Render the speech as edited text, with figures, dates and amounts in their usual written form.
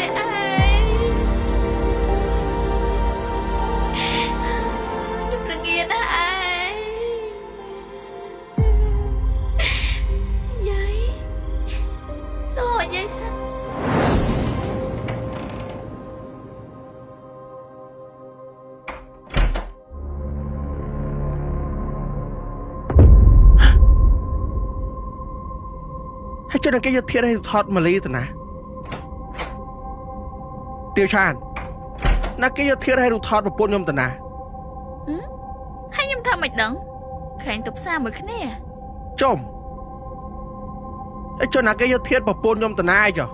ទេឯងខ្ញុំប្រងាណាឯងយាយដល់យាយសិនហើយចុះគេយកធៀបឲ្យថតម៉ាលីទៅណាទាវឆានណាគេយកធៀបឲ្យរូថតប្រពន្ធខ្ញុំទៅណាហើយខ្ញុំធ្វើមិនដឹងឃើញទៅផ្សារមួយគ្នាចំហើយចុះណាគេយកធៀបប្រពន្ធខ្ញុំទៅណាអីចុះ